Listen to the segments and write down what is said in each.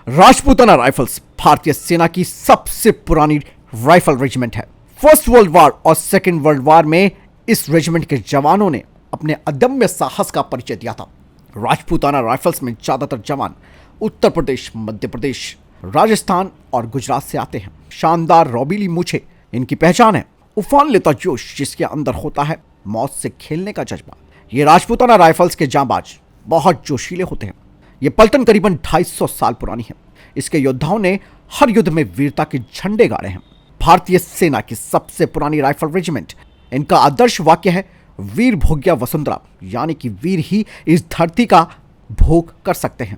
Rajputana rifles भारतीय सेना की सबसे पुरानी राइफल रेजिमेंट है। फर्स्ट वर्ल्ड वॉर और सेकेंड वर्ल्ड वॉर में इस रेजिमेंट के जवानों ने अपने अदम्य साहस का परिचय दिया था। राजपूताना राइफल्स में ज्यादातर जवान उत्तर प्रदेश, मध्य प्रदेश, राजस्थान और गुजरात से आते हैं। शानदार रौबीली मूछें इनकी पहचान है। उफान लेता जोश जिसके अंदर होता है मौत से खेलने का जज्बा। ये राजपूताना राइफल्स के जांबाज बहुत जोशीले होते हैं। ये पलटन करीबन 250 साल पुरानी है। इसके योद्धाओं ने हर युद्ध में वीरता के झंडे गाड़े हैं। भारतीय सेना की सबसे पुरानी राइफल रेजिमेंट। इनका आदर्श वाक्य है वीर भोग्या वसुंधरा, यानी कि वीर ही इस धरती का भोग कर सकते हैं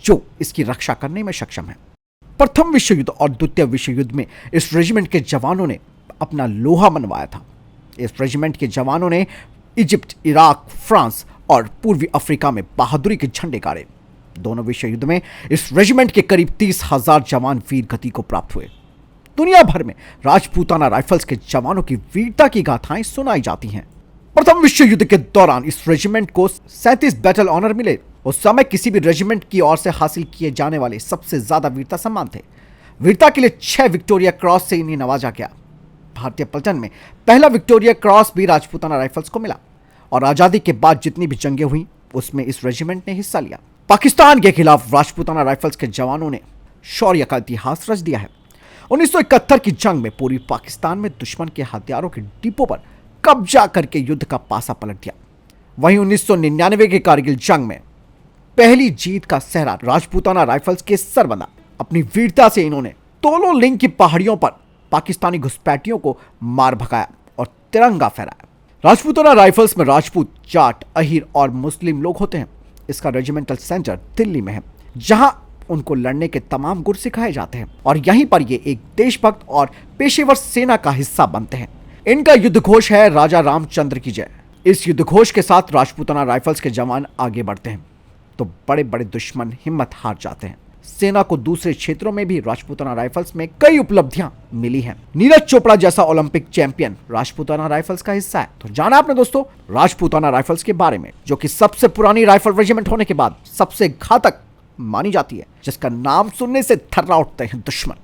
जो इसकी रक्षा करने में सक्षम है। प्रथम विश्व युद्ध और द्वितीय विश्व युद्ध में इस रेजिमेंट के जवानों ने अपना लोहा मनवाया था। इस रेजिमेंट के जवानों ने इजिप्ट, इराक, फ्रांस और पूर्वी अफ्रीका में बहादुरी के झंडे गाड़े। दोनों विश्व युद्ध में इस रेजिमेंट के करीब 30,000 जवान वीर गति को प्राप्त हुए। दुनिया भर में राजपूताना राइफल्स के जवानों की वीरता की गाथाएं सुनाई जाती हैं। प्रथम विश्व युद्ध के दौरान इस रेजिमेंट को 37 बैटल ऑनर मिले। उस समय किसी भी रेजिमेंट की ओर से हासिल किए जाने वाले सबसे ज्यादा वीरता सम्मान थे। वीरता के लिए 6 विक्टोरिया क्रॉस से इन्हें नवाजा गया। भारतीय पलटन में पहला विक्टोरिया क्रॉस भी राजपूताना राइफल्स को मिला और आजादी के बाद जितनी भी जंगें हुई उसमें इस रेजिमेंट ने हिस्सा लिया। पाकिस्तान के खिलाफ राजपूताना राइफल्स के जवानों ने शौर्य का इतिहास रच दिया है। 1971 की जंग में पूर्वी पाकिस्तान में दुश्मन के हथियारों के डिपो पर कब्जा करके युद्ध का पासा पलट दिया। वहीं 1999 के कारगिल जंग में पहली जीत का सहरा राजपूताना राइफल्स के सर बंधा। अपनी वीरता से इन्होंने तोलो लिंग की पहाड़ियों पर पाकिस्तानी घुसपैठियों को मार भगाया और तिरंगा फहराया। राजपूताना राइफल्स में राजपूत, जाट, अहीर और मुस्लिम लोग होते हैं। इसका रेजिमेंटल सेंटर दिल्ली में है, जहां उनको लड़ने के तमाम गुर सिखाए जाते हैं और यहीं पर ये एक देशभक्त और पेशेवर सेना का हिस्सा बनते हैं। इनका युद्ध घोष है राजा रामचंद्र की जय। इस युद्ध घोष के साथ राजपूताना राइफल्स के जवान आगे बढ़ते हैं तो बड़े बड़े दुश्मन हिम्मत हार जाते हैं। सेना को दूसरे क्षेत्रों में भी राजपूताना राइफल्स में कई उपलब्धियां मिली हैं। नीरज चोपड़ा जैसा ओलंपिक चैंपियन राजपूताना राइफल्स का हिस्सा है। तो जाना आपने दोस्तों राजपूताना राइफल्स के बारे में, जो कि सबसे पुरानी राइफल रेजिमेंट होने के बाद सबसे घातक मानी जाती है, जिसका नाम सुनने से थर्रा उठते हैं दुश्मन।